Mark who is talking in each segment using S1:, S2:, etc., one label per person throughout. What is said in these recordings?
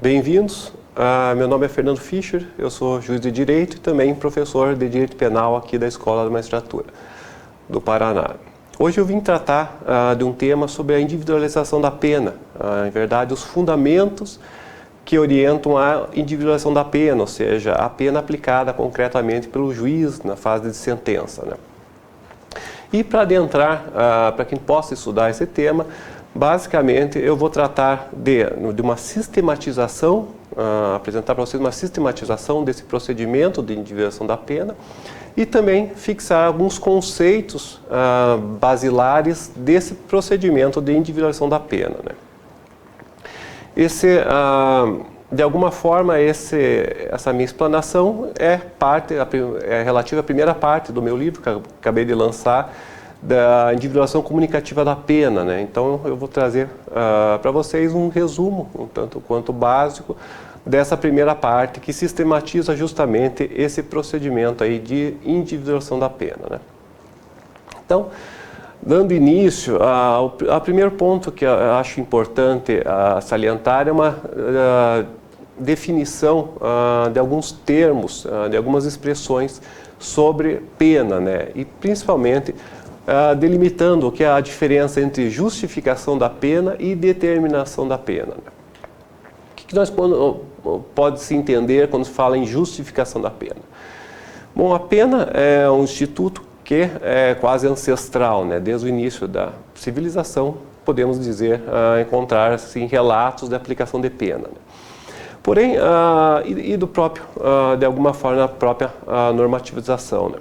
S1: Bem-vindos. Meu nome é Fernando Fischer, eu sou juiz de Direito e também professor de Direito Penal aqui da Escola da Magistratura do Paraná. Hoje eu vim tratar de um tema sobre a individualização da pena, em verdade, os fundamentos que orientam a individualização da pena, ou seja, a pena aplicada concretamente pelo juiz na fase de sentença, né? E para adentrar, para quem possa estudar esse tema, basicamente eu vou tratar de uma sistematização, apresentar para vocês uma sistematização desse procedimento de individualização da pena e também fixar alguns conceitos basilares desse procedimento de individualização da pena, né? De alguma forma, essa minha explanação é relativa à primeira parte do meu livro, que eu acabei de lançar, da individualização comunicativa da pena, né? Então, eu vou trazer para vocês um resumo, um tanto quanto básico, dessa primeira parte, que sistematiza justamente esse procedimento aí de individualização da pena, né? Então, dando início, o primeiro ponto que eu acho importante salientar é uma definição de alguns termos, de algumas expressões sobre pena, né? E principalmente delimitando o que é a diferença entre justificação da pena e determinação da pena, né? O que nós pode-se entender quando se fala em justificação da pena? Bom, a pena é um instituto que é quase ancestral, né? Desde o início da civilização, podemos dizer, encontrar assim, relatos de aplicação de pena, né? Porém, do próprio, de alguma forma, a própria normativização, né?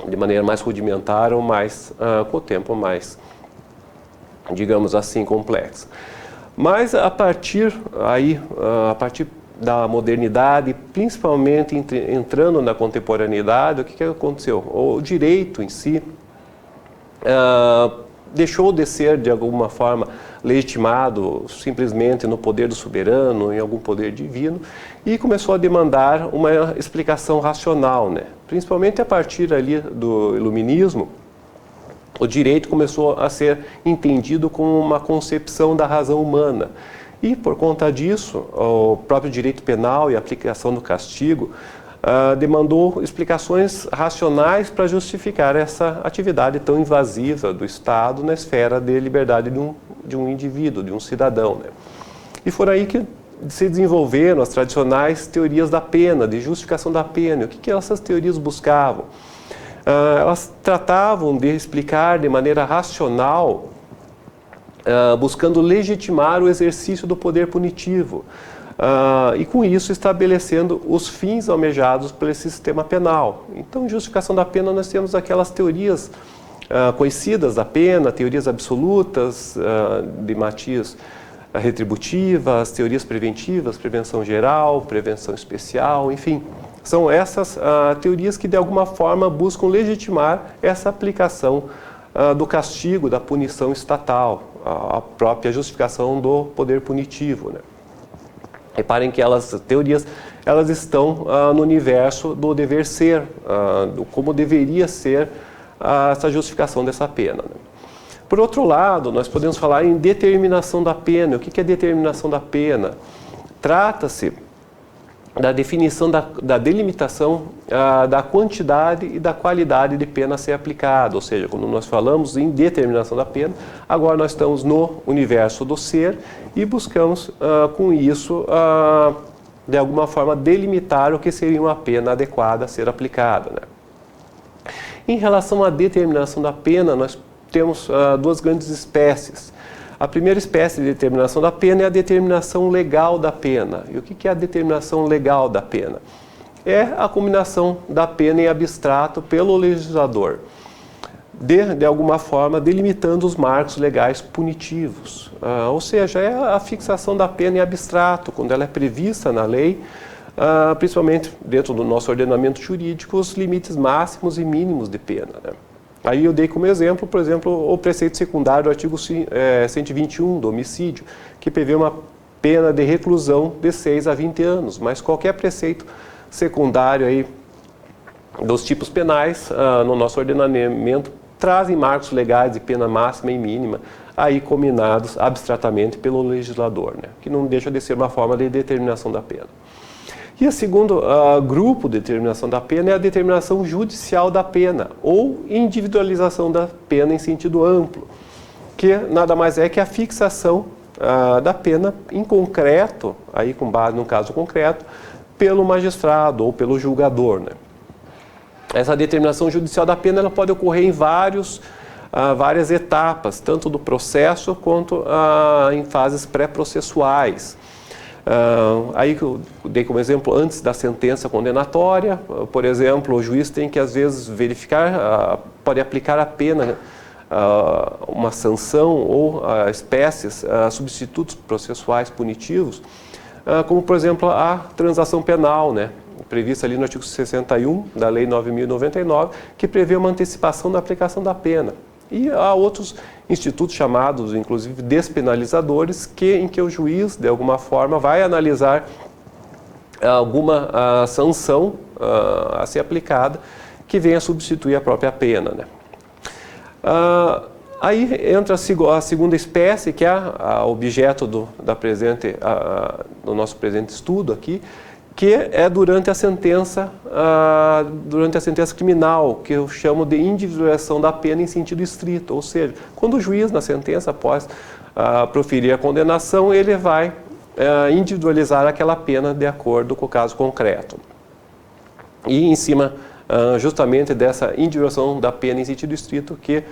S1: De maneira mais rudimentar ou mais, com o tempo, mais, digamos assim, complexa. Mas a partir da modernidade, principalmente entrando na contemporaneidade, o que aconteceu? O direito em si deixou de ser, de alguma forma, legitimado simplesmente no poder do soberano, em algum poder divino, e começou a demandar uma explicação racional, né? Principalmente a partir ali do iluminismo, o direito começou a ser entendido como uma concepção da razão humana. E, por conta disso, o próprio direito penal e a aplicação do castigo demandou explicações racionais para justificar essa atividade tão invasiva do Estado na esfera de liberdade de um indivíduo, de um cidadão, né? E foi aí que se desenvolveram as tradicionais teorias da pena, de justificação da pena. O que essas teorias buscavam? Elas tratavam de explicar de maneira racional, buscando legitimar o exercício do poder punitivo, e com isso estabelecendo os fins almejados pelo sistema penal. Então, em justificação da pena, nós temos aquelas teorias conhecidas da pena, teorias absolutas, de matiz retributiva, as teorias preventivas, prevenção geral, prevenção especial, enfim. São essas teorias que, de alguma forma, buscam legitimar essa aplicação do castigo, da punição estatal, a própria justificação do poder punitivo, né? Reparem que teorias estão no universo do dever ser, como deveria ser essa justificação dessa pena, né? Por outro lado, nós podemos falar em determinação da pena. O que é determinação da pena? Trata-se da definição, da delimitação da quantidade e da qualidade de pena a ser aplicada. Ou seja, quando nós falamos em determinação da pena, agora nós estamos no universo do ser e buscamos, com isso, de alguma forma, delimitar o que seria uma pena adequada a ser aplicada, né? Em relação à determinação da pena, nós temos duas grandes espécies. A primeira espécie de determinação da pena é a determinação legal da pena. E o que é a determinação legal da pena? É a combinação da pena em abstrato pelo legislador, de alguma forma delimitando os marcos legais punitivos. Ou seja, é a fixação da pena em abstrato, quando ela é prevista na lei, principalmente dentro do nosso ordenamento jurídico, os limites máximos e mínimos de pena, né? Aí eu dei como exemplo, por exemplo, o preceito secundário do artigo 121 do homicídio, que prevê uma pena de reclusão de 6 a 20 anos, mas qualquer preceito secundário aí dos tipos penais no nosso ordenamento trazem marcos legais de pena máxima e mínima aí combinados abstratamente pelo legislador, né? Que não deixa de ser uma forma de determinação da pena. E o segundo grupo de determinação da pena é a determinação judicial da pena, ou individualização da pena em sentido amplo, que nada mais é que a fixação da pena em concreto, aí com base num caso concreto, pelo magistrado ou pelo julgador, né? Essa determinação judicial da pena ela pode ocorrer em várias etapas, tanto do processo quanto em fases pré-processuais. Aí que eu dei como exemplo, antes da sentença condenatória, por exemplo, o juiz tem que às vezes verificar, pode aplicar a pena, uma sanção ou espécies, substitutos processuais punitivos, como por exemplo a transação penal, né? Prevista ali no artigo 61 da Lei 9.099, que prevê uma antecipação da aplicação da pena. E há outros institutos chamados, inclusive, despenalizadores, em que o juiz, de alguma forma, vai analisar alguma sanção a ser aplicada que venha substituir a própria pena, né? Aí entra a segunda espécie, que é objeto do nosso presente estudo aqui, que é durante a sentença criminal, que eu chamo de individualização da pena em sentido estrito, ou seja, quando o juiz na sentença, após proferir a condenação, ele vai individualizar aquela pena de acordo com o caso concreto. E em cima justamente dessa individualização da pena em sentido estrito que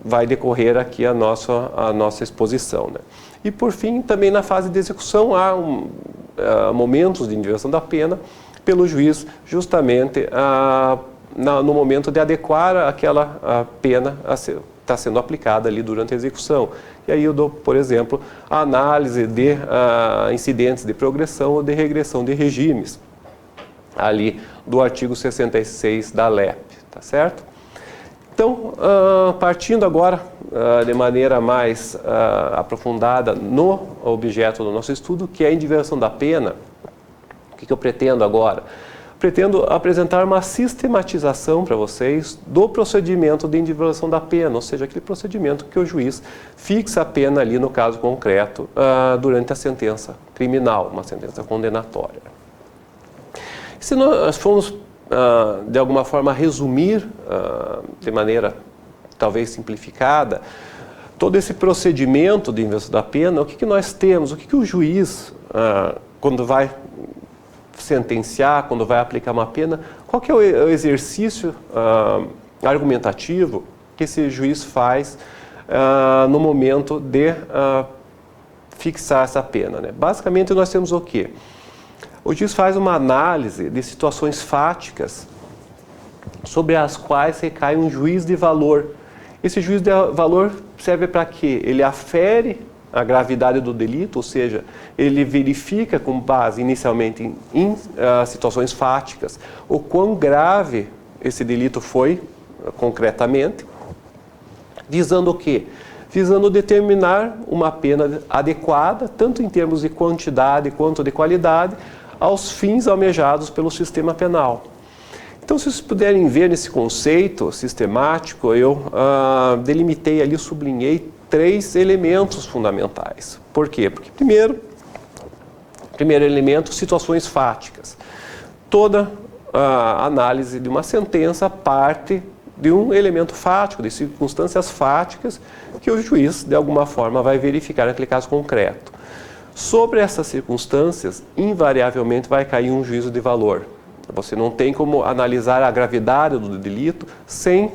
S1: vai decorrer aqui a nossa exposição, né? E por fim, também na fase de execução há momentos de individualização da pena pelo juiz, justamente no momento de adequar aquela pena a está sendo aplicada ali durante a execução. E aí eu dou, por exemplo, a análise de incidentes de progressão ou de regressão de regimes, ali do artigo 66 da LEP, tá certo? Então, partindo agora de maneira mais aprofundada no objeto do nosso estudo, que é a individualização da pena, o que eu pretendo agora? Pretendo apresentar uma sistematização para vocês do procedimento de individualização da pena, ou seja, aquele procedimento que o juiz fixa a pena ali no caso concreto durante a sentença criminal, uma sentença condenatória. Se nós formos de alguma forma resumir de maneira talvez simplificada todo esse procedimento de investigação da pena, o que nós temos, o que o juiz quando vai sentenciar, quando vai aplicar uma pena, qual que é o exercício argumentativo que esse juiz faz no momento de fixar essa pena, né? Basicamente nós temos o quê? O juiz faz uma análise de situações fáticas sobre as quais recai um juízo de valor. Esse juízo de valor serve para quê? Ele afere a gravidade do delito, ou seja, ele verifica com base inicialmente em situações fáticas o quão grave esse delito foi concretamente, visando o quê? Visando determinar uma pena adequada, tanto em termos de quantidade quanto de qualidade, aos fins almejados pelo sistema penal. Então, se vocês puderem ver nesse conceito sistemático, eu delimitei ali, sublinhei 3 elementos fundamentais. Por quê? Porque primeiro elemento, situações fáticas. Toda análise de uma sentença parte de um elemento fático, de circunstâncias fáticas que o juiz, de alguma forma, vai verificar naquele caso concreto. Sobre essas circunstâncias, invariavelmente vai cair um juízo de valor. Você não tem como analisar a gravidade do delito sem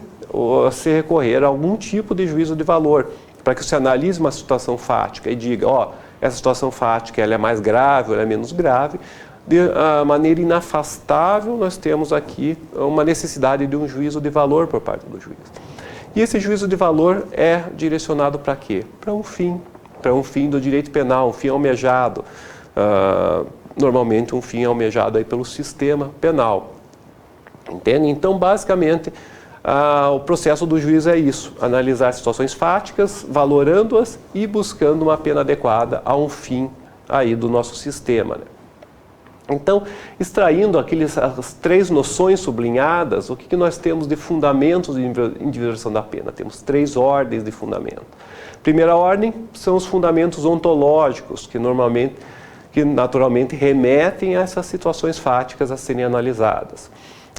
S1: se recorrer a algum tipo de juízo de valor, para que você analise uma situação fática e diga, essa situação fática ela é mais grave ou ela é menos grave. De maneira inafastável, nós temos aqui uma necessidade de um juízo de valor por parte do juiz. E esse juízo de valor é direcionado para quê? Para um fim do direito penal, um fim almejado, normalmente um fim almejado aí pelo sistema penal. Entende? Então, basicamente, o processo do juiz é isso, analisar situações fáticas, valorando-as e buscando uma pena adequada a um fim aí do nosso sistema, né? Então, extraindo as três noções sublinhadas, o que nós temos de fundamentos de individualização da pena? Temos três ordens de fundamento. Primeira ordem são os fundamentos ontológicos, que naturalmente remetem a essas situações fáticas a serem analisadas.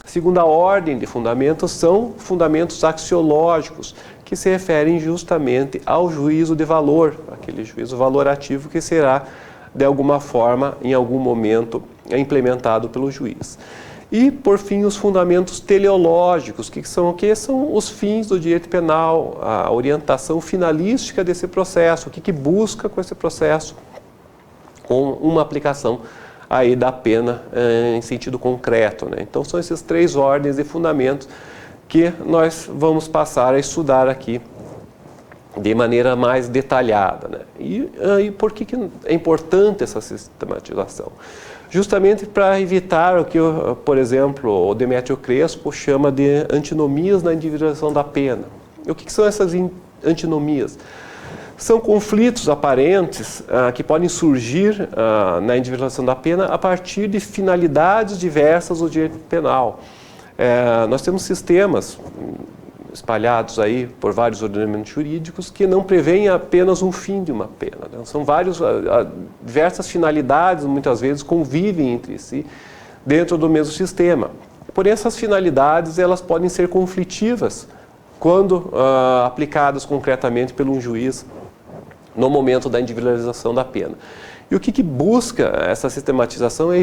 S1: Segunda ordem de fundamentos são fundamentos axiológicos, que se referem justamente ao juízo de valor, aquele juízo valorativo que será, de alguma forma, em algum momento, implementado pelo juiz. E, por fim, os fundamentos teleológicos, que são o quê? São os fins do direito penal, a orientação finalística desse processo, o que busca com esse processo, com uma aplicação aí da pena em sentido concreto, né? Então, são essas três ordens de fundamentos que nós vamos passar a estudar aqui de maneira mais detalhada, né? E por que é importante essa sistematização? Justamente para evitar o que, por exemplo, o Demétrio Crespo chama de antinomias na individualização da pena. E o que são essas antinomias? São conflitos aparentes que podem surgir na individualização da pena a partir de finalidades diversas do direito penal. Nós temos sistemas espalhados aí por vários ordenamentos jurídicos que não prevêem apenas um fim de uma pena, né? São diversas finalidades, muitas vezes convivem entre si dentro do mesmo sistema. Porém, essas finalidades elas podem ser conflitivas quando aplicadas concretamente por um juiz no momento da individualização da pena. E o que busca essa sistematização é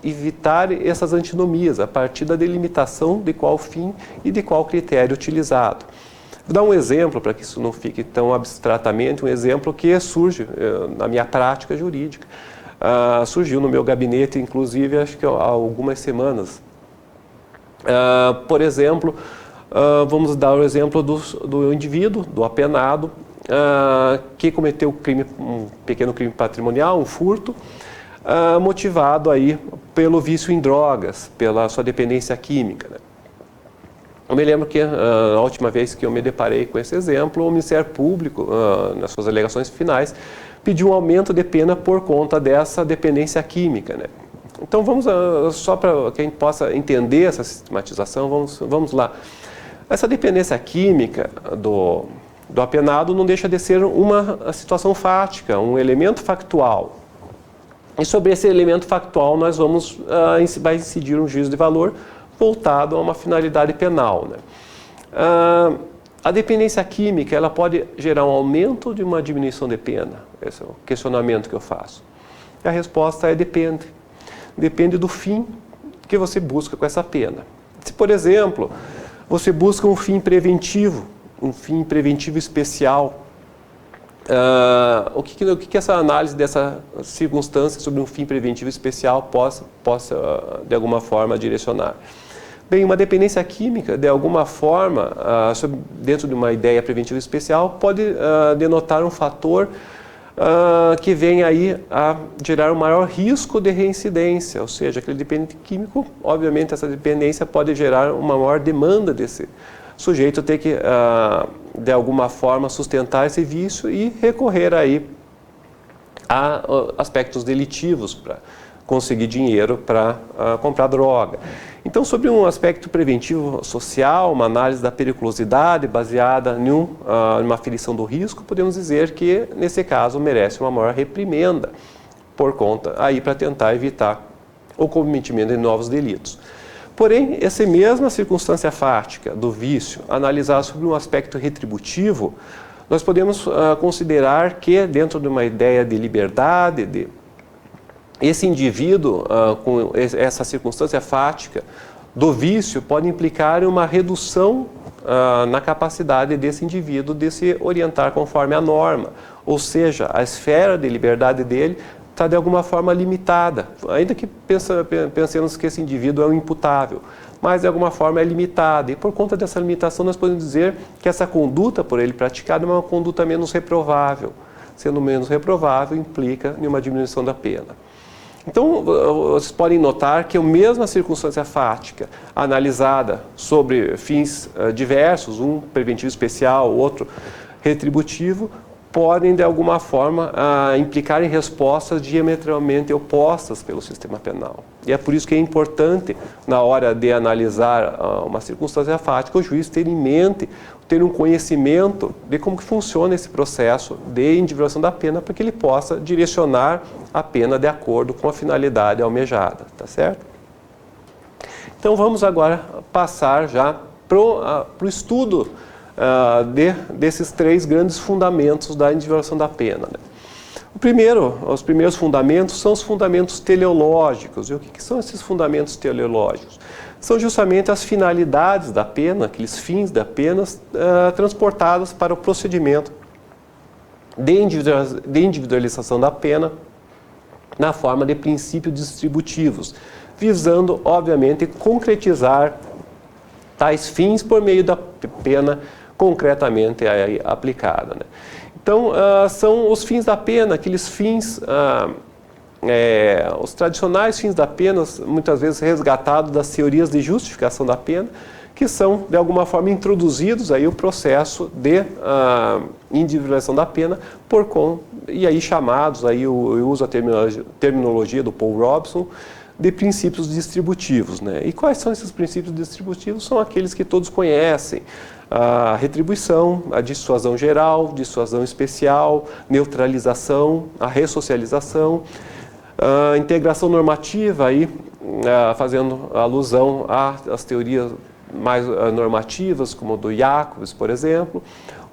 S1: evitar essas antinomias, a partir da delimitação de qual fim e de qual critério utilizado. Vou dar um exemplo, para que isso não fique tão abstratamente, um exemplo que surge na minha prática jurídica. Surgiu no meu gabinete, inclusive, acho que há algumas semanas. Por exemplo, vamos dar o exemplo do indivíduo, do apenado, que cometeu um pequeno crime patrimonial, um furto, motivado aí pelo vício em drogas, pela sua dependência química, né? Eu me lembro que a última vez que eu me deparei com esse exemplo, o Ministério Público, nas suas alegações finais, pediu um aumento de pena por conta dessa dependência química, né? Então vamos, só para que a gente possa entender essa sistematização, vamos lá. Essa dependência química do apenado não deixa de ser uma situação fática, um elemento factual. E sobre esse elemento factual nós vai incidir um juízo de valor voltado a uma finalidade penal, né? A dependência química ela pode gerar um aumento ou de uma diminuição de pena? Esse é o questionamento que eu faço. E a resposta é depende. Depende do fim que você busca com essa pena. Se, por exemplo, você busca um fim preventivo especial, o que essa análise dessa circunstância sobre um fim preventivo especial possa de alguma forma direcionar? Bem, uma dependência química, de alguma forma, dentro de uma ideia preventiva especial, pode denotar um fator que vem aí a gerar um maior risco de reincidência, ou seja, aquele dependente químico, obviamente essa dependência pode gerar uma maior demanda desse sujeito ter que, de alguma forma, sustentar esse vício e recorrer aí a aspectos delitivos para conseguir dinheiro para comprar droga. Então, sobre um aspecto preventivo social, uma análise da periculosidade baseada em uma aferição do risco, podemos dizer que, nesse caso, merece uma maior reprimenda por conta, aí para tentar evitar o cometimento de novos delitos. Porém, essa mesma circunstância fática do vício, analisar sobre um aspecto retributivo, nós podemos considerar que, dentro de uma ideia de liberdade, esse indivíduo, com essa circunstância fática do vício, pode implicar em uma redução na capacidade desse indivíduo de se orientar conforme a norma. Ou seja, a esfera de liberdade dele está de alguma forma limitada, ainda que pensemos que esse indivíduo é um imputável, mas de alguma forma é limitada. E por conta dessa limitação nós podemos dizer que essa conduta por ele praticada é uma conduta menos reprovável. Sendo menos reprovável, implica em uma diminuição da pena. Então, vocês podem notar que a mesma circunstância fática, analisada sobre fins diversos, um preventivo especial, outro retributivo, podem, de alguma forma, implicar em respostas diametralmente opostas pelo sistema penal. E é por isso que é importante, na hora de analisar uma circunstância fática, o juiz ter em mente, ter um conhecimento de como que funciona esse processo de individualização da pena, para que ele possa direcionar a pena de acordo com a finalidade almejada, tá certo? Então vamos agora passar já para o estudo desses 3 grandes fundamentos da individualização da pena, né? Os primeiros fundamentos são os fundamentos teleológicos. E o que são esses fundamentos teleológicos? São justamente as finalidades da pena, aqueles fins da pena, transportados para o procedimento de individualização da pena na forma de princípios distributivos, visando, obviamente, concretizar tais fins por meio da pena concretamente aplicada, né? Então, são os fins da pena, aqueles fins, os tradicionais fins da pena, muitas vezes resgatados das teorias de justificação da pena, que são, de alguma forma, introduzidos aí o processo de individualização da pena, e aí chamados, aí eu uso a terminologia do Paul Robson, de princípios distributivos, né? E quais são esses princípios distributivos? São aqueles que todos conhecem: a retribuição, a dissuasão geral, dissuasão especial, neutralização, a ressocialização, a integração normativa, aí, fazendo alusão às teorias mais normativas, como a do Jacobs, por exemplo,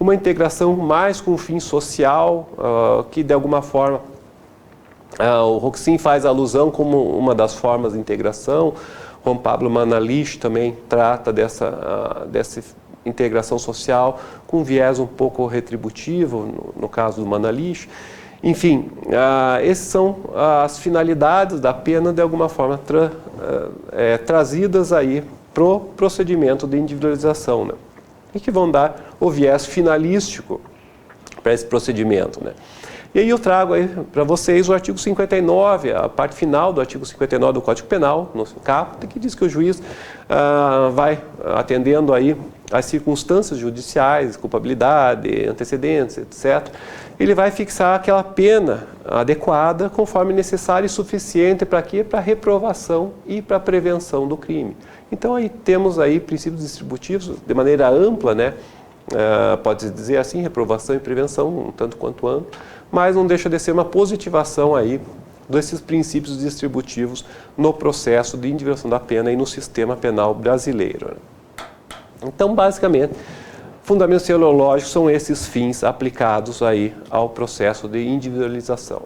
S1: uma integração mais com fim social, que de alguma forma o Roxin faz alusão como uma das formas de integração. Juan Pablo Manalich também trata dessa integração social com viés um pouco retributivo, no caso do Manalich. Enfim, essas são as finalidades da pena, de alguma forma trazidas aí para o procedimento de individualização, né? E que vão dar o viés finalístico para esse procedimento, né? E aí eu trago aí para vocês o artigo 59, a parte final do artigo 59 do Código Penal, no caput, que diz que o juiz vai atendendo aí as circunstâncias judiciais, culpabilidade, antecedentes, etc. Ele vai fixar aquela pena adequada conforme necessário e suficiente para quê? Para reprovação e para prevenção do crime. Então aí temos aí princípios distributivos de maneira ampla, né? Pode-se dizer assim, reprovação e prevenção, um tanto quanto amplo, mas não deixa de ser uma positivação aí desses princípios distributivos no processo de individualização da pena e no sistema penal brasileiro. Então, basicamente, fundamentos teleológicos são esses fins aplicados aí ao processo de individualização.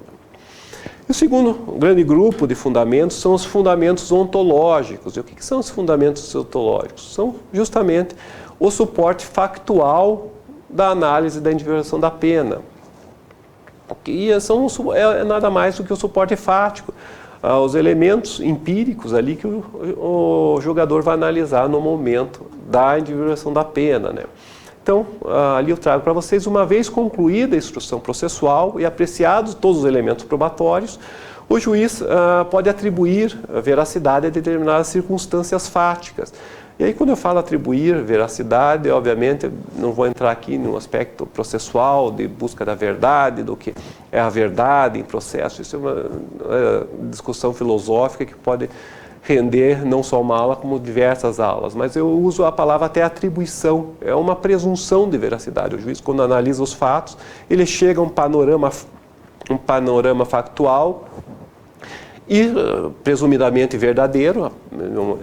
S1: E o segundo grande grupo de fundamentos são os fundamentos ontológicos. E o que são os fundamentos ontológicos? São justamente o suporte factual da análise da individualização da pena. E é nada mais do que o suporte fático, os elementos empíricos ali que o julgador vai analisar no momento da individualização da pena, né? Então, ali eu trago para vocês, uma vez concluída a instrução processual e apreciados todos os elementos probatórios, o juiz pode atribuir veracidade a determinadas circunstâncias fáticas. E aí, quando eu falo atribuir veracidade, obviamente, não vou entrar aqui no aspecto processual, de busca da verdade, do que é a verdade em processo. Isso é uma discussão filosófica que pode render não só uma aula, como diversas aulas. Mas eu uso a palavra até atribuição, é uma presunção de veracidade. O juiz, quando analisa os fatos, ele chega a um panorama factual e presumidamente verdadeiro.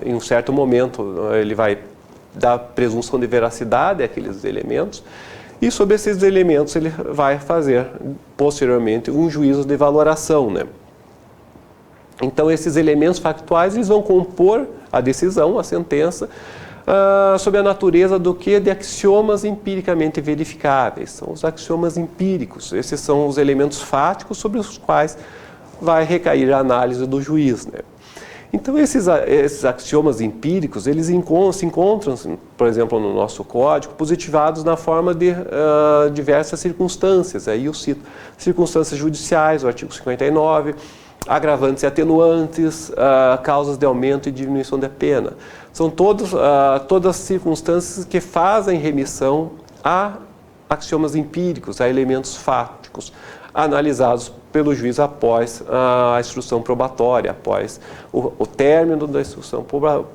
S1: Em um certo momento ele vai dar presunção de veracidade àqueles elementos, e sobre esses elementos ele vai fazer posteriormente um juízo de valoração, né? Então esses elementos factuais eles vão compor a decisão, a sentença, sob a natureza do que? De axiomas empiricamente verificáveis. São os axiomas empíricos. Esses são os elementos fáticos sobre os quais vai recair a análise do juiz, né? Então esses axiomas empíricos, eles se encontram, por exemplo, no nosso código, positivados na forma de diversas circunstâncias. Aí eu cito circunstâncias judiciais, o artigo 59, agravantes e atenuantes, causas de aumento e diminuição da pena. São todas circunstâncias que fazem remissão a axiomas empíricos, a elementos fáticos, analisados pelo juiz após a instrução probatória, após o término da instrução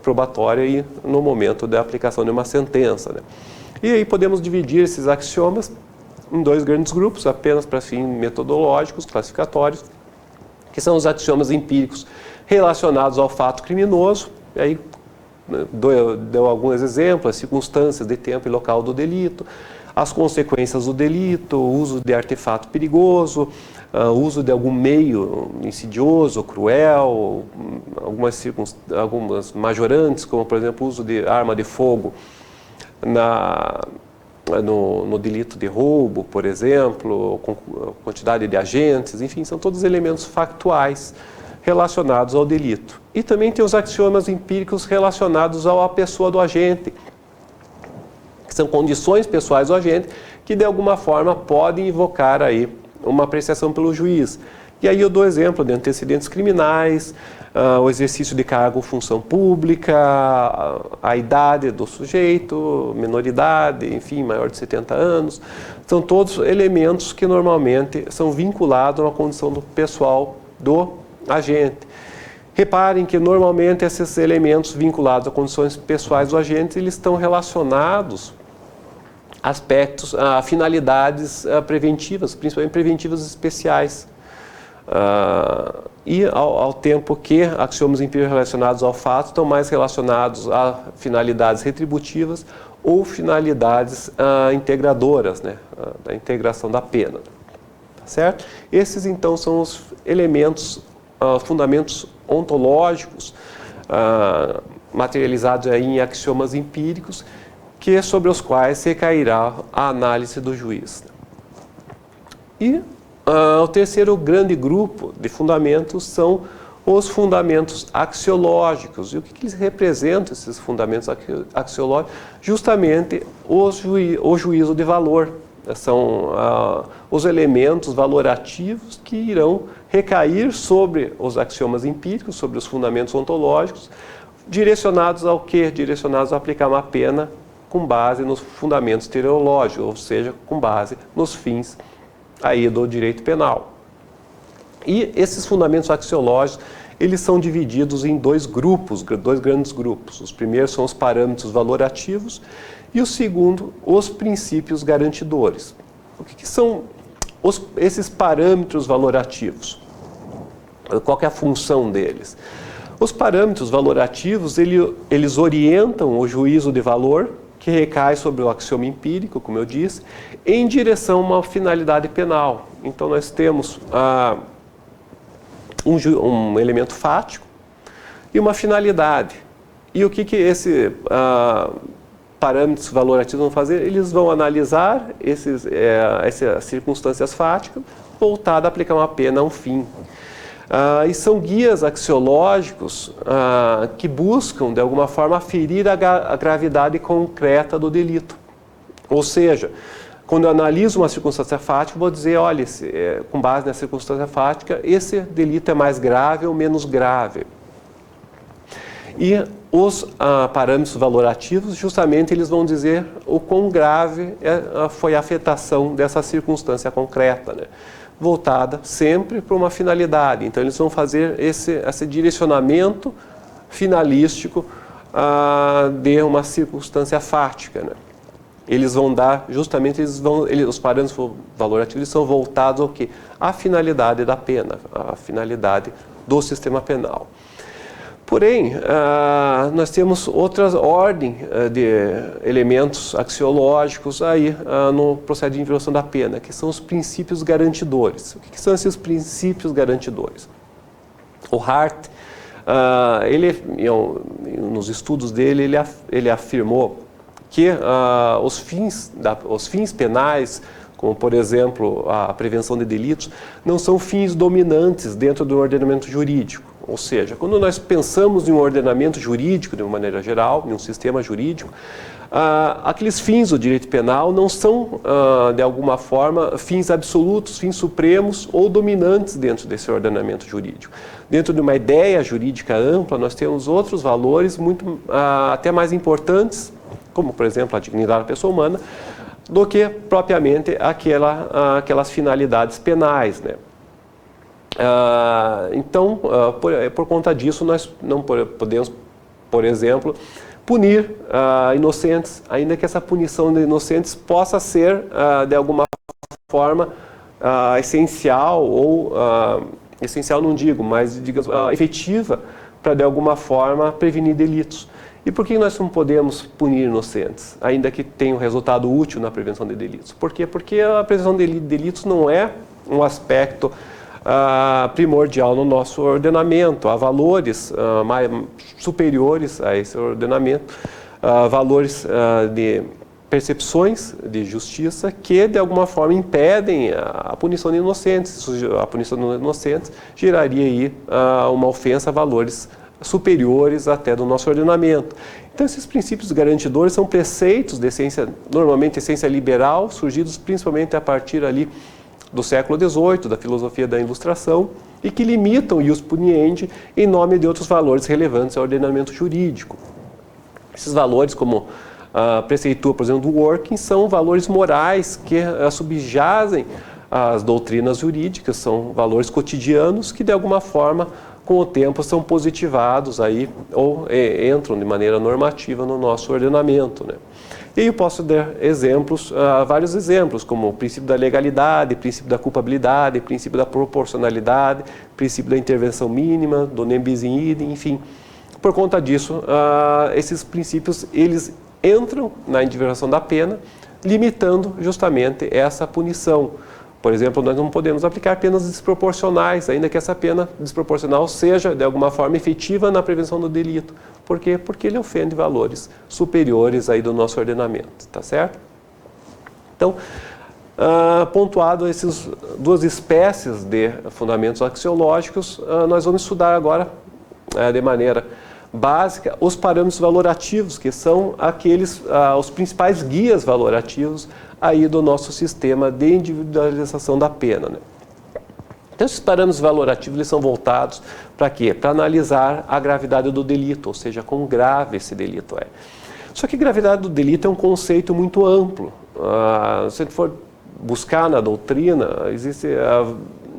S1: probatória e no momento da aplicação de uma sentença, né? E aí podemos dividir esses axiomas em dois grandes grupos, apenas para fins metodológicos, classificatórios, que são os axiomas empíricos relacionados ao fato criminoso. E aí deu alguns exemplos, as circunstâncias de tempo e local do delito, as consequências do delito, o uso de artefato perigoso, o uso de algum meio insidioso, cruel, algumas majorantes, como por exemplo o uso de arma de fogo no delito de roubo, por exemplo, com quantidade de agentes, enfim, são todos elementos factuais relacionados ao delito. E também tem os axiomas empíricos relacionados à pessoa do agente, que são condições pessoais do agente que de alguma forma podem invocar aí uma apreciação pelo juiz. E aí eu dou exemplo de antecedentes criminais, o exercício de cargo ou função pública, a idade do sujeito, menoridade, enfim, maior de 70 anos. São todos elementos que normalmente são vinculados a uma condição do pessoal do agente. Reparem que normalmente esses elementos vinculados a condições pessoais do agente, eles estão relacionados a aspectos, a finalidades preventivas, principalmente preventivas especiais. E ao tempo que axiomas empíricos relacionados ao fato estão mais relacionados a finalidades retributivas ou finalidades integradoras, né, da integração da pena. Tá certo? Esses então são os elementos, fundamentos ontológicos materializados aí em axiomas empíricos, sobre os quais recairá a análise do juiz. E o terceiro grande grupo de fundamentos são os fundamentos axiológicos. E o que eles representam, esses fundamentos axiológicos? Justamente o juízo de valor. São os elementos valorativos que irão recair sobre os axiomas empíricos, sobre os fundamentos ontológicos, direcionados ao quê? Direcionados a aplicar uma pena com base nos fundamentos teleológicos, ou seja, com base nos fins aí do direito penal. E esses fundamentos axiológicos, eles são divididos em dois grandes grupos. Os primeiros são os parâmetros valorativos e o segundo, os princípios garantidores. O que são esses parâmetros valorativos? Qual que é a função deles? Os parâmetros valorativos, eles orientam o juízo de valor, que recai sobre o axioma empírico, como eu disse, em direção a uma finalidade penal. Então, nós temos um elemento fático e uma finalidade. E o que esses parâmetros valorativos vão fazer? Eles vão analisar essas circunstâncias fáticas voltadas a aplicar uma pena a um fim. E são guias axiológicos que buscam, de alguma forma, aferir a gravidade concreta do delito. Ou seja, quando eu analiso uma circunstância fática, vou dizer, olha, com base na circunstância fática, esse delito é mais grave ou menos grave. E os parâmetros valorativos, justamente, eles vão dizer o quão grave foi a afetação dessa circunstância concreta, né? Voltada sempre para uma finalidade. Então, eles vão fazer esse direcionamento finalístico de uma circunstância fática, né? Eles vão dar, justamente, os parâmetros valorativos são voltados ao quê? À finalidade da pena, à finalidade do sistema penal. Porém, nós temos outra ordem de elementos axiológicos aí no processo de inversão da pena, que são os princípios garantidores. O que são esses princípios garantidores? O Hart, nos estudos dele, ele afirmou que os fins penais, como por exemplo a prevenção de delitos, não são fins dominantes dentro do ordenamento jurídico. Ou seja, quando nós pensamos em um ordenamento jurídico, de uma maneira geral, em um sistema jurídico, aqueles fins do direito penal não são, de alguma forma, fins absolutos, fins supremos ou dominantes dentro desse ordenamento jurídico. Dentro de uma ideia jurídica ampla, nós temos outros valores até mais importantes, como, por exemplo, a dignidade da pessoa humana, do que propriamente aquelas finalidades penais, né? Então, por conta disso, nós não podemos, por exemplo, punir inocentes, ainda que essa punição de inocentes possa ser, de alguma forma, essencial, ou essencial não digo, mas digamos, efetiva para, de alguma forma, prevenir delitos. E por que nós não podemos punir inocentes, ainda que tenha um resultado útil na prevenção de delitos? Por quê? Porque a prevenção de delitos não é um aspecto primordial no nosso ordenamento. Há valores superiores a esse ordenamento, valores de percepções de justiça que, de alguma forma, impedem a punição de inocentes. A punição de inocentes geraria aí uma ofensa a valores superiores até do nosso ordenamento. Então, esses princípios garantidores são preceitos de essência, normalmente essência liberal, surgidos principalmente a partir ali do século XVIII, da filosofia da Ilustração, e que limitam o ius puniendi em nome de outros valores relevantes ao ordenamento jurídico. Esses valores, como preceitua, por exemplo, do Working, são valores morais que subjazem as doutrinas jurídicas, são valores cotidianos que, de alguma forma, com o tempo, são positivados aí, ou entram de maneira normativa no nosso ordenamento, né? E aí eu posso dar exemplos, vários exemplos, como o princípio da legalidade, princípio da culpabilidade, princípio da proporcionalidade, princípio da intervenção mínima, do nem bis in idem, enfim. Por conta disso, esses princípios, eles entram na individuação da pena, limitando justamente essa punição. Por exemplo, nós não podemos aplicar penas desproporcionais, ainda que essa pena desproporcional seja, de alguma forma, efetiva na prevenção do delito. Por quê? Porque ele ofende valores superiores aí do nosso ordenamento, tá certo? Então, pontuado essas duas espécies de fundamentos axiológicos, nós vamos estudar agora, de maneira básica, os parâmetros valorativos, que são aqueles, os principais guias valorativos aí do nosso sistema de individualização da pena, né? Então, esses parâmetros valorativos, eles são voltados para quê? Para analisar a gravidade do delito, ou seja, quão grave esse delito é. Só que gravidade do delito é um conceito muito amplo. Se a gente for buscar na doutrina,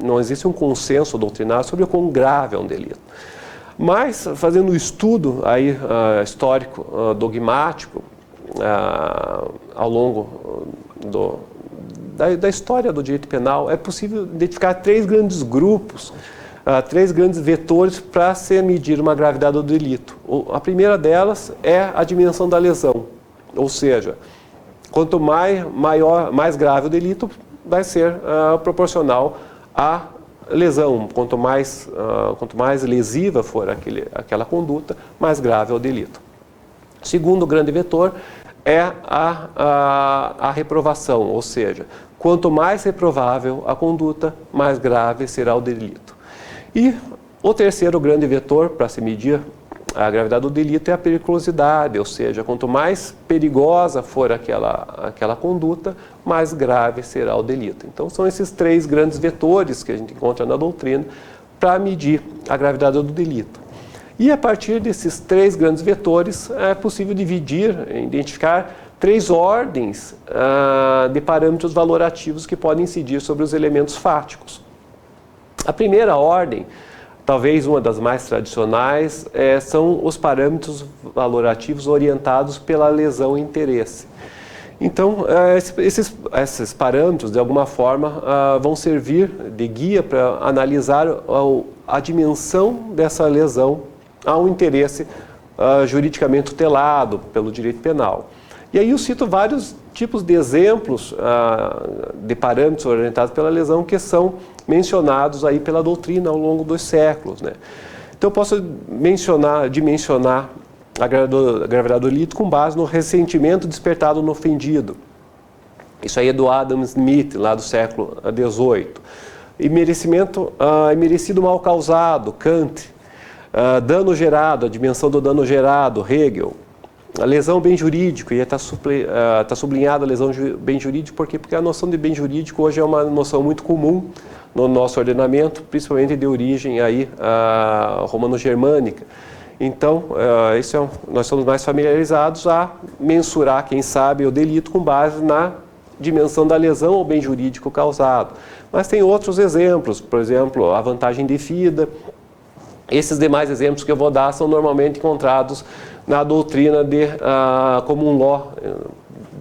S1: não existe um consenso doutrinário sobre o quão grave é um delito. Mas, fazendo um estudo aí, histórico, dogmático, ao longo da história do direito penal, é possível identificar três grandes grupos, três grandes vetores para se medir uma gravidade do delito. A primeira delas é a dimensão da lesão, ou seja, quanto mais grave o delito, vai ser proporcional à lesão. Quanto mais lesiva for aquela conduta, mais grave é o delito. O segundo grande vetor é a reprovação, ou seja, quanto mais reprovável a conduta, mais grave será o delito. E o terceiro grande vetor para se medir a gravidade do delito é a periculosidade, ou seja, quanto mais perigosa for aquela conduta, mais grave será o delito. Então, são esses três grandes vetores que a gente encontra na doutrina para medir a gravidade do delito. E a partir desses três grandes vetores, é possível identificar três ordens de parâmetros valorativos que podem incidir sobre os elementos fáticos. A primeira ordem, talvez uma das mais tradicionais, são os parâmetros valorativos orientados pela lesão e interesse. Então, esses parâmetros, de alguma forma, vão servir de guia para analisar a dimensão dessa lesão ao interesse juridicamente tutelado pelo direito penal. E aí eu cito vários tipos de exemplos de parâmetros orientados pela lesão que são mencionados aí pela doutrina ao longo dos séculos, né? Então eu posso dimensionar a gravidade do delito com base no ressentimento despertado no ofendido. Isso aí é do Adam Smith, lá do século XVIII. E merecido mal causado, Kant. Dano gerado, a dimensão do dano gerado, Hegel. A lesão bem jurídico, e está sublinhada a lesão bem jurídico, por quê? Porque a noção de bem jurídico hoje é uma noção muito comum no nosso ordenamento, principalmente de origem aí, romano-germânica. Então, nós somos mais familiarizados a mensurar, quem sabe, o delito com base na dimensão da lesão ou bem jurídico causado. Mas tem outros exemplos, por exemplo, a vantagem devida. Esses demais exemplos que eu vou dar são normalmente encontrados na doutrina de common law,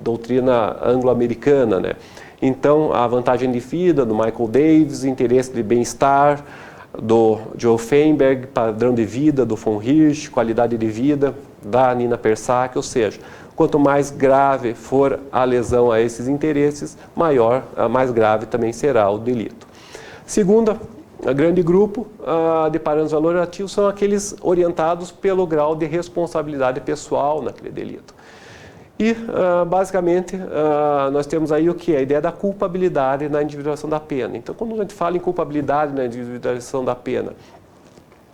S1: doutrina anglo-americana, né? Então, a vantagem devida do Michael Davis, interesse de bem-estar do Joe Feinberg, padrão de vida do von Hirsch, qualidade de vida da Nina Persac, ou seja, quanto mais grave for a lesão a esses interesses, mais grave também será o delito. Segunda, grande grupo de parâmetros valorativos são aqueles orientados pelo grau de responsabilidade pessoal naquele delito. E, basicamente, nós temos aí o que? A ideia da culpabilidade na individuação da pena. Então, quando a gente fala em culpabilidade na individuação da pena,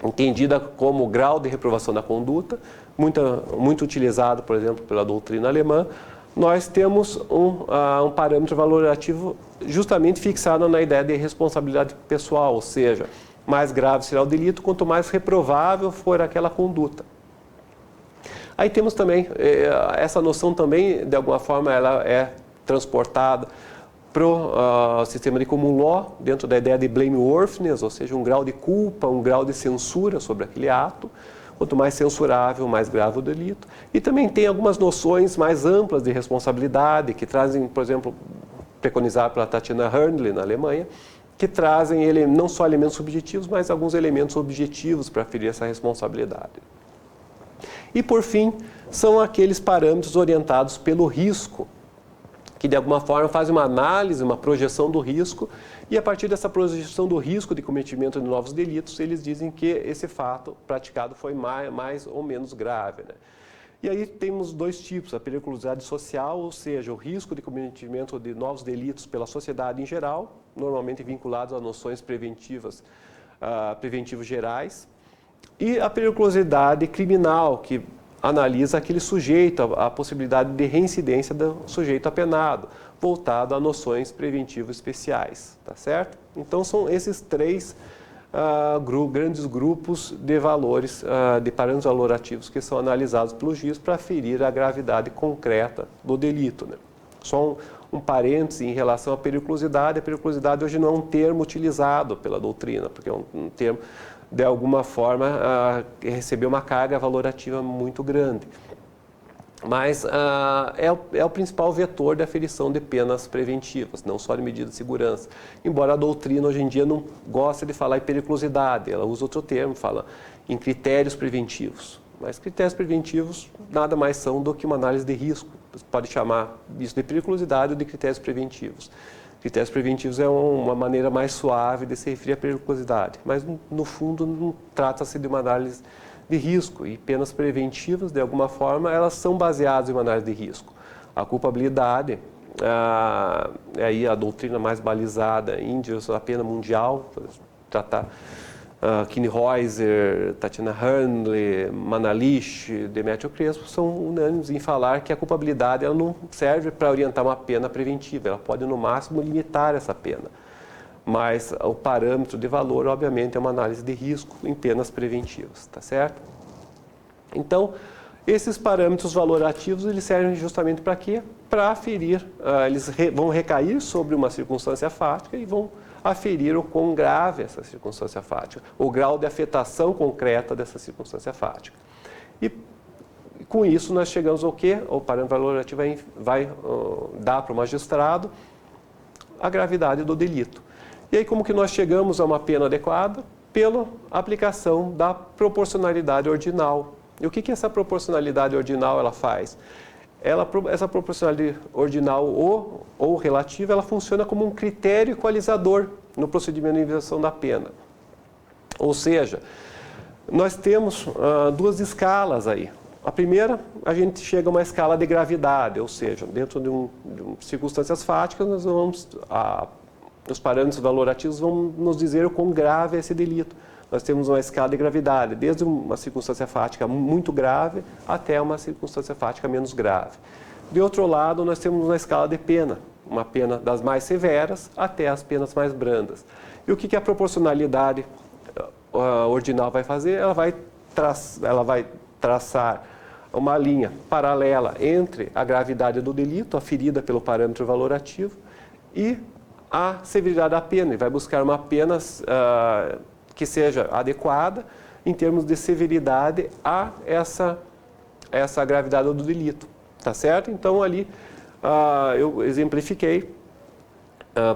S1: entendida como grau de reprovação da conduta, muito utilizado, por exemplo, pela doutrina alemã, nós temos um parâmetro valorativo justamente fixado na ideia de responsabilidade pessoal, ou seja, mais grave será o delito, quanto mais reprovável for aquela conduta. Aí temos também, essa noção também, de alguma forma, ela é transportada para o sistema de common law, dentro da ideia de blameworthiness, ou seja, um grau de culpa, um grau de censura sobre aquele ato. Quanto mais censurável, mais grave o delito. E também tem algumas noções mais amplas de responsabilidade, que trazem, por exemplo, preconizado pela Tatiana Hörnle, na Alemanha, que trazem não só elementos subjetivos, mas alguns elementos objetivos para aferir essa responsabilidade. E, por fim, são aqueles parâmetros orientados pelo risco, que de alguma forma fazem uma análise, uma projeção do risco, e a partir dessa projeção do risco de cometimento de novos delitos, eles dizem que esse fato praticado foi mais ou menos grave, né? E aí temos dois tipos, a periculosidade social, ou seja, o risco de cometimento de novos delitos pela sociedade em geral, normalmente vinculados a noções preventivos gerais, e a periculosidade criminal, que analisa aquele sujeito, a possibilidade de reincidência do sujeito apenado, voltado a noções preventivas especiais, tá certo? Então são esses três grandes grupos de valores, de parâmetros valorativos que são analisados pelo juiz para aferir a gravidade concreta do delito, né? Só um parêntese em relação à periculosidade. A periculosidade hoje não é um termo utilizado pela doutrina, porque é um termo, de alguma forma, recebeu uma carga valorativa muito grande. Mas é o principal vetor da aferição de penas preventivas, não só de medidas de segurança. Embora a doutrina hoje em dia não goste de falar em periculosidade, ela usa outro termo, fala em critérios preventivos. Mas critérios preventivos nada mais são do que uma análise de risco. Você pode chamar isso de periculosidade ou de critérios preventivos. Critérios preventivos é uma maneira mais suave de se referir à periculosidade, mas no fundo não trata-se de uma análise de risco, e penas preventivas, de alguma forma, elas são baseadas em uma análise de risco. A culpabilidade, aí a doutrina mais balizada em direção à pena mundial, tratar Kienhäuser, Tatiana Hörnle, Manalish, Demetrio Crespo, são unânimes em falar que a culpabilidade ela não serve para orientar uma pena preventiva, ela pode no máximo limitar essa pena. Mas o parâmetro de valor, obviamente, é uma análise de risco em penas preventivas, tá certo? Então, esses parâmetros valorativos, eles servem justamente para quê? Para aferir, eles vão recair sobre uma circunstância fática e vão aferir o quão grave é essa circunstância fática, o grau de afetação concreta dessa circunstância fática. E com isso nós chegamos ao quê? O parâmetro valorativo vai dar para o magistrado a gravidade do delito. E aí como que nós chegamos a uma pena adequada? Pela aplicação da proporcionalidade ordinal. E o que essa proporcionalidade ordinal ela faz? Essa proporcionalidade ordinal ou relativa, ela funciona como um critério equalizador no procedimento de investigação da pena. Ou seja, nós temos duas escalas aí. A primeira, a gente chega a uma escala de gravidade, ou seja, dentro de circunstâncias fáticas, nós vamos, os parâmetros valorativos vão nos dizer o quão grave é esse delito. Nós temos uma escala de gravidade, desde uma circunstância fática muito grave até uma circunstância fática menos grave. De outro lado, nós temos uma escala de pena, uma pena das mais severas até as penas mais brandas. E o que a proporcionalidade ordinal vai fazer? Ela vai traçar uma linha paralela entre a gravidade do delito, aferida pelo parâmetro valorativo, e a severidade da pena. Ele vai buscar uma pena que seja adequada em termos de severidade a essa gravidade do delito, tá certo? Então ali eu exemplifiquei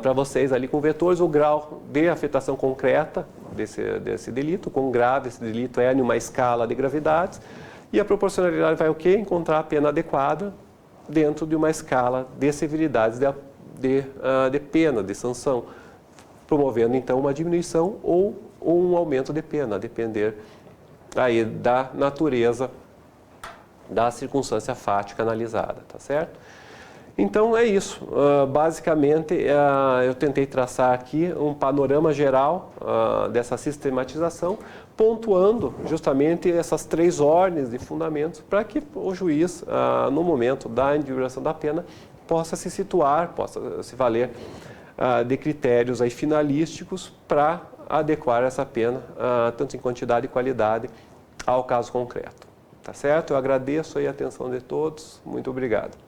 S1: para vocês ali com vetores o grau de afetação concreta desse delito, quão grave esse delito é em uma escala de gravidades, e a proporcionalidade vai o quê? Encontrar a pena adequada dentro de uma escala de severidades de pena, de sanção, promovendo então uma diminuição ou um aumento de pena, a depender aí da natureza da circunstância fática analisada, tá certo? Então é isso, basicamente eu tentei traçar aqui um panorama geral dessa sistematização, pontuando justamente essas 3 ordens de fundamentos para que o juiz, no momento da individualização da pena, possa se situar, possa se valer de critérios aí finalísticos para adequar essa pena, tanto em quantidade e qualidade, ao caso concreto. Tá certo? Eu agradeço aí a atenção de todos, muito obrigado.